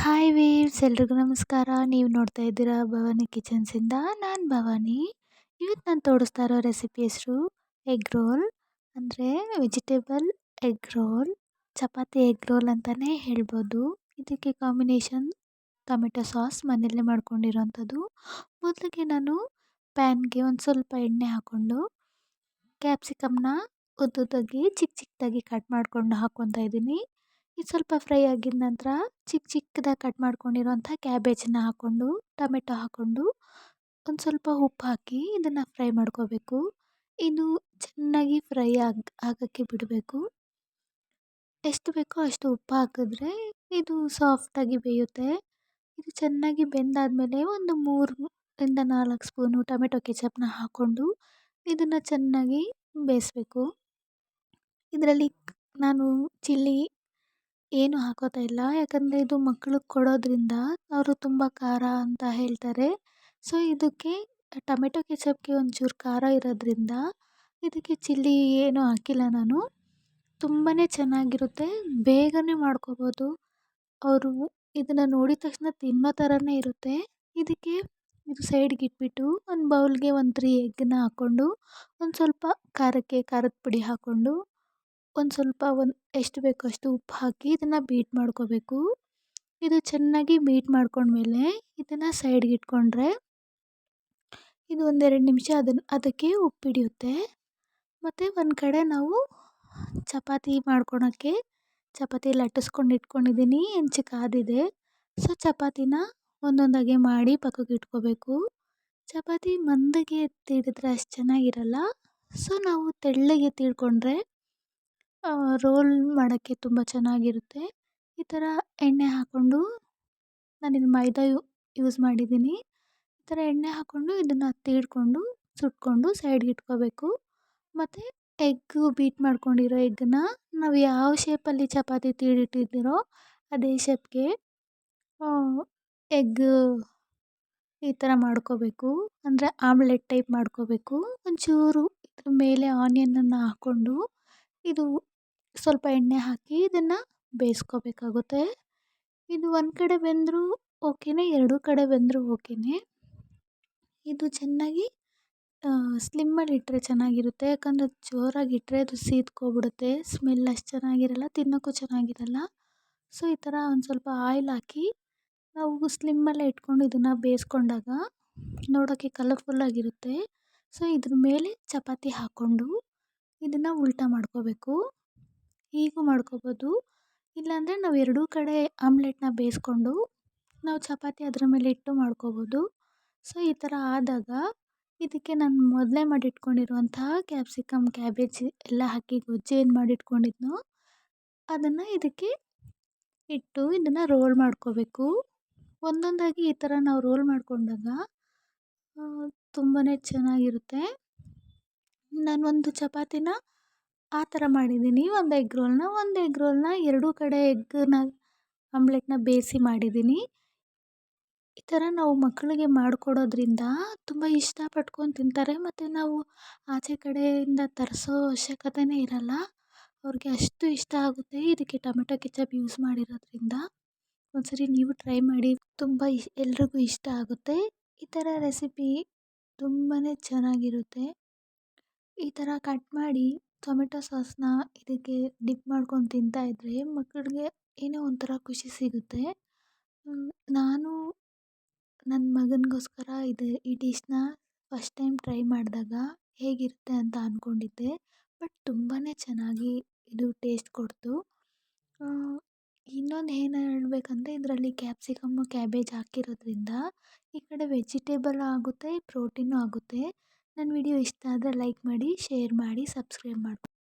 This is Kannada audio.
ಹಾಯ್ ವೀವ್ಸ್ ಎಲ್ರಿಗೂ ನಮಸ್ಕಾರ. ನೀವು ನೋಡ್ತಾ ಇದ್ದೀರಾ ಭವಾನಿ ಕಿಚನ್ಸಿಂದ. ನಾನು ಭವಾನಿ. ಇವತ್ತು ನಾನು ತೋರಿಸ್ತಾ ಇರೋ ರೆಸಿಪಿ ಹೆಸರು ಎಗ್ ರೋಲ್, ಅಂದರೆ vegetable egg roll, chapati egg roll ಅಂತಲೇ ಹೇಳ್ಬೋದು. ಇದಕ್ಕೆ ಕಾಂಬಿನೇಷನ್ ಟೊಮೆಟೊ ಸಾಸ್ ಮನೆಯಲ್ಲೇ ಮಾಡ್ಕೊಂಡಿರೋಂಥದ್ದು. ಮೊದಲಿಗೆ ನಾನು ಪ್ಯಾನ್ಗೆ ಒಂದು ಸ್ವಲ್ಪ ಎಣ್ಣೆ ಹಾಕ್ಕೊಂಡು ಕ್ಯಾಪ್ಸಿಕಮ್ನ ಉದ್ದುದ್ದಾಗಿ ಚಿಕ್ಕದಾಗಿ ಕಟ್ ಮಾಡ್ಕೊಂಡು ಹಾಕ್ಕೊತಾ ಇದ್ದೀನಿ. ಇದು ಸ್ವಲ್ಪ ಫ್ರೈ ಆಗಿದ ನಂತರ ಚಿಕ್ಕದಾಗಿ ಕಟ್ ಮಾಡ್ಕೊಂಡಿರೋಂಥ ಕ್ಯಾಬೇಜನ್ನ ಹಾಕ್ಕೊಂಡು ಟೊಮೆಟೊ ಹಾಕ್ಕೊಂಡು ಒಂದು ಸ್ವಲ್ಪ ಉಪ್ಪು ಹಾಕಿ ಇದನ್ನು ಫ್ರೈ ಮಾಡ್ಕೋಬೇಕು. ಇದು ಚೆನ್ನಾಗಿ ಫ್ರೈ ಆಗೋಕ್ಕೆ ಬಿಡಬೇಕು. ಎಷ್ಟು ಬೇಕೋ ಅಷ್ಟು ಉಪ್ಪು ಹಾಕಿದ್ರೆ ಇದು ಸಾಫ್ಟಾಗಿ ಬೇಯುತ್ತೆ. ಇದು ಚೆನ್ನಾಗಿ ಬೆಂದಾದಮೇಲೆ ಒಂದು 3ರಿಂದ 4 ಸ್ಪೂನು ಟೊಮೆಟೊ ಕೆಚಪ್ನ ಹಾಕ್ಕೊಂಡು ಇದನ್ನು ಚೆನ್ನಾಗಿ ಬೇಯಿಸ್ಬೇಕು. ಇದರಲ್ಲಿ ನಾನು ಚಿಲ್ಲಿ ಏನು ಹಾಕೋತಾ ಇಲ್ಲ, ಯಾಕಂದರೆ ಇದು ಮಕ್ಕಳಿಗೆ ಕೊಡೋದ್ರಿಂದ ಅವರು ತುಂಬ ಖಾರ ಅಂತ ಹೇಳ್ತಾರೆ. ಸೊ ಇದಕ್ಕೆ ಟೊಮೆಟೊ ಕೆಚಪ್ಗೆ ಒಂಚೂರು ಖಾರ ಇರೋದ್ರಿಂದ ಇದಕ್ಕೆ ಚಿಲ್ಲಿ ಏನೂ ಹಾಕಿಲ್ಲ ನಾನು. ತುಂಬಾ ಚೆನ್ನಾಗಿರುತ್ತೆ, ಬೇಗನೆ ಮಾಡ್ಕೋಬೋದು. ಅವರು ಇದನ್ನು ನೋಡಿದ ತಕ್ಷಣ ತಿನ್ನೋ ಥರನೇ ಇರುತ್ತೆ. ಇದಕ್ಕೆ ಇದು ಸೈಡ್ಗೆ ಇಟ್ಬಿಟ್ಟು ಒಂದು ಬೌಲ್ಗೆ ಒಂದು 3 ಎಗ್ಗನ್ನ ಹಾಕ್ಕೊಂಡು ಒಂದು ಸ್ವಲ್ಪ ಖಾರದ ಪುಡಿ ಹಾಕ್ಕೊಂಡು ಒಂದು ಸ್ವಲ್ಪ ಎಷ್ಟು ಬೇಕೋ ಅಷ್ಟು ಉಪ್ಪು ಹಾಕಿ ಇದನ್ನು ಬೀಟ್ ಮಾಡ್ಕೋಬೇಕು. ಇದು ಚೆನ್ನಾಗಿ ಬೀಟ್ ಮಾಡ್ಕೊಂಡ್ಮೇಲೆ ಇದನ್ನು ಸೈಡ್ಗೆ ಇಟ್ಕೊಂಡ್ರೆ ಇದು 1-2 ನಿಮಿಷ ಅದಕ್ಕೆ ಉಪ್ಪು ಹಿಡಿಯುತ್ತೆ. ಮತ್ತು ಒಂದು ಕಡೆ ನಾವು ಚಪಾತಿ ಮಾಡ್ಕೊಳಕ್ಕೆ ಚಪಾತಿ ಲಟ್ಟಿಸ್ಕೊಂಡು ಇಟ್ಕೊಂಡಿದ್ದೀನಿ, ಹೆಂಚು ಕಾದಿದೆ. ಸೊ ಚಪಾತಿನ ಒಂದೊಂದಾಗೆ ಮಾಡಿ ಪಕ್ಕಕ್ಕೆ ಇಟ್ಕೋಬೇಕು. ಚಪಾತಿ ಮಂದಗೆ ತೀಡಿದ್ರೆ ಅಷ್ಟು ಚೆನ್ನಾಗಿರಲ್ಲ. ಸೊ ನಾವು ತೆಳ್ಳಗೆ ತೀಡ್ಕೊಂಡ್ರೆ ರೋಲ್ ಮಾಡೋಕ್ಕೆ ತುಂಬ ಚೆನ್ನಾಗಿರುತ್ತೆ. ಈ ಥರ ಎಣ್ಣೆ ಹಾಕ್ಕೊಂಡು ನಾನಿಲ್ಲಿ ಮೈದಾ ಯೂಸ್ ಮಾಡಿದ್ದೀನಿ. ಈ ಥರ ಎಣ್ಣೆ ಹಾಕ್ಕೊಂಡು ಇದನ್ನು ತೀಡ್ಕೊಂಡು ಸುಟ್ಕೊಂಡು ಸೈಡ್ಗೆ ಇಟ್ಕೋಬೇಕು. ಮತ್ತು ಬೀಟ್ ಮಾಡ್ಕೊಂಡಿರೋ ಎಗ್ಗನ್ನ ನಾವು ಯಾವ ಶೇಪಲ್ಲಿ ಚಪಾತಿ ತೀಡಿಟ್ಟಿದ್ದೀರೋ ಅದೇ ಶೇಪ್ಗೆ ಎಗ್ ಈ ಥರ ಮಾಡ್ಕೋಬೇಕು. ಅಂದರೆ ಆಮ್ಲೆಟ್ ಟೈಪ್ ಮಾಡ್ಕೋಬೇಕು. ಒಂಚೂರು ಇದ್ರ ಮೇಲೆ ಆನಿಯನನ್ನು ಹಾಕ್ಕೊಂಡು ಇದು ಸ್ವಲ್ಪ ಎಣ್ಣೆ ಹಾಕಿ ಇದನ್ನು ಬೇಯಿಸ್ಕೋಬೇಕಾಗುತ್ತೆ. ಇದು ಒಂದು ಕಡೆ ಬೆಂದರೂ ಓಕೆನೇ, 2 ಕಡೆ ಬೆಂದರೂ ಓಕೆನೇ. ಇದು ಚೆನ್ನಾಗಿ ಸ್ಲಿಮ್ಮಲ್ಲಿ ಇಟ್ಟರೆ ಚೆನ್ನಾಗಿರುತ್ತೆ, ಯಾಕಂದರೆ ಜೋರಾಗಿಟ್ಟರೆ ಅದು ಸೀದ್ಕೊಬಿಡುತ್ತೆ, ಸ್ಮೆಲ್ ಅಷ್ಟು ಚೆನ್ನಾಗಿರಲ್ಲ, ತಿನ್ನೋಕ್ಕೂ ಚೆನ್ನಾಗಿರಲ್ಲ. ಸೊ ಈ ಥರ ಒಂದು ಸ್ವಲ್ಪ ಆಯಿಲ್ ಹಾಕಿ ನಾವು ಸ್ಲಿಮ್ಮಲ್ಲೇ ಇಟ್ಕೊಂಡು ಇದನ್ನು ಬೇಯಿಸ್ಕೊಂಡಾಗ ನೋಡೋಕ್ಕೆ ಕಲರ್ಫುಲ್ಲಾಗಿರುತ್ತೆ. ಸೊ ಇದ್ರ ಮೇಲೆ ಚಪಾತಿ ಹಾಕ್ಕೊಂಡು ಇದನ್ನು ಉಲ್ಟಾ ಮಾಡ್ಕೋಬೇಕು. ಹೀಗೂ ಮಾಡ್ಕೋಬೋದು, ಇಲ್ಲಾಂದರೆ ನಾವು 2 ಕಡೆ ಆಮ್ಲೆಟ್ನ ಬೇಯಿಸ್ಕೊಂಡು ನಾವು ಚಪಾತಿ ಅದರ ಮೇಲೆ ಇಟ್ಟು ಮಾಡ್ಕೋಬೋದು. ಸೊ ಈ ಥರ ಆದಾಗ ಇದಕ್ಕೆ ನಾನು ಮೊದಲೇ ಮಾಡಿಟ್ಕೊಂಡಿರುವಂತಹ ಕ್ಯಾಪ್ಸಿಕಮ್, ಕ್ಯಾಬೇಜ್ ಎಲ್ಲ ಹಾಕಿ ಗೊಜ್ಜು ಏನು ಮಾಡಿಟ್ಕೊಂಡಿದ್ನೋ ಅದನ್ನು ಇದಕ್ಕೆ ಇಟ್ಟು ಇದನ್ನು ರೋಲ್ ಮಾಡ್ಕೋಬೇಕು. ಒಂದೊಂದಾಗಿ ಈ ಥರ ನಾವು ರೋಲ್ ಮಾಡಿಕೊಂಡಾಗ ತುಂಬಾ ಚೆನ್ನಾಗಿರುತ್ತೆ. ನಾನು ಒಂದು ಚಪಾತಿನ ಆ ಥರ ಮಾಡಿದ್ದೀನಿ, ಒಂದು ಎಗ್ ರೋಲ್ನ 2 ಕಡೆ ಎಗ್ಗನ್ನ ಆಮ್ಲೆಟ್ನ ಬೇಯಿಸಿ ಮಾಡಿದ್ದೀನಿ. ಈ ಥರ ನಾವು ಮಕ್ಕಳಿಗೆ ಮಾಡಿಕೊಡೋದ್ರಿಂದ ತುಂಬ ಇಷ್ಟಪಟ್ಕೊಂಡು ತಿಂತಾರೆ. ಮತ್ತು ನಾವು ಆಚೆ ಕಡೆಯಿಂದ ತರಿಸೋ ಅವಶ್ಯಕತೆನೇ ಇರಲ್ಲ, ಅವ್ರಿಗೆ ಅಷ್ಟು ಇಷ್ಟ ಆಗುತ್ತೆ. ಇದಕ್ಕೆ ಟೊಮೆಟೊ ಕೆಚಪ್ ಯೂಸ್ ಮಾಡಿರೋದ್ರಿಂದ ಒಂದ್ಸರಿ ನೀವು ಟ್ರೈ ಮಾಡಿ, ತುಂಬ ಎಲ್ರಿಗೂ ಇಷ್ಟ ಆಗುತ್ತೆ. ಈ ಥರ ರೆಸಿಪಿ ತುಂಬಾ ಚೆನ್ನಾಗಿರುತ್ತೆ. ಈ ಥರ ಕಟ್ ಮಾಡಿ ಟೊಮೆಟೊ ಸಾಸ್ನ ಇದಕ್ಕೆ ಡಿಪ್ ಮಾಡ್ಕೊಂಡು ತಿಂತಾಯಿದ್ರೆ ಮಕ್ಕಳಿಗೆ ಏನೋ ಒಂಥರ ಖುಷಿ ಸಿಗುತ್ತೆ. ನಾನು ನನ್ನ ಮಗನಿಗೋಸ್ಕರ ಈ ಡಿಶ್ನ ಫಸ್ಟ್ ಟೈಮ್ ಟ್ರೈ ಮಾಡಿದಾಗ ಹೇಗಿರುತ್ತೆ ಅಂತ ಅಂದ್ಕೊಂಡಿದ್ದೆ, ಬಟ್ ತುಂಬಾ ಚೆನ್ನಾಗಿ ಇದು ಟೇಸ್ಟ್ ಕೊಡ್ತು. ಇನ್ನೊಂದು ಏನು ಹೇಳಬೇಕಂದ್ರೆ ಇದರಲ್ಲಿ ಕ್ಯಾಪ್ಸಿಕಮ್ಮು, ಕ್ಯಾಬೇಜ್ ಹಾಕಿರೋದ್ರಿಂದ ಈ ಕಡೆ ವೆಜಿಟೇಬಲ್ ಆಗುತ್ತೆ, ಪ್ರೋಟೀನು ಆಗುತ್ತೆ. ನನ್ನ ವಿಡಿಯೋ ಇಷ್ಟ ಆದರೆ ಲೈಕ್ ಮಾಡಿ, ಶೇರ್ ಮಾಡಿ, ಸಬ್ಸ್ಕ್ರೈಬ್ ಮಾಡಿ.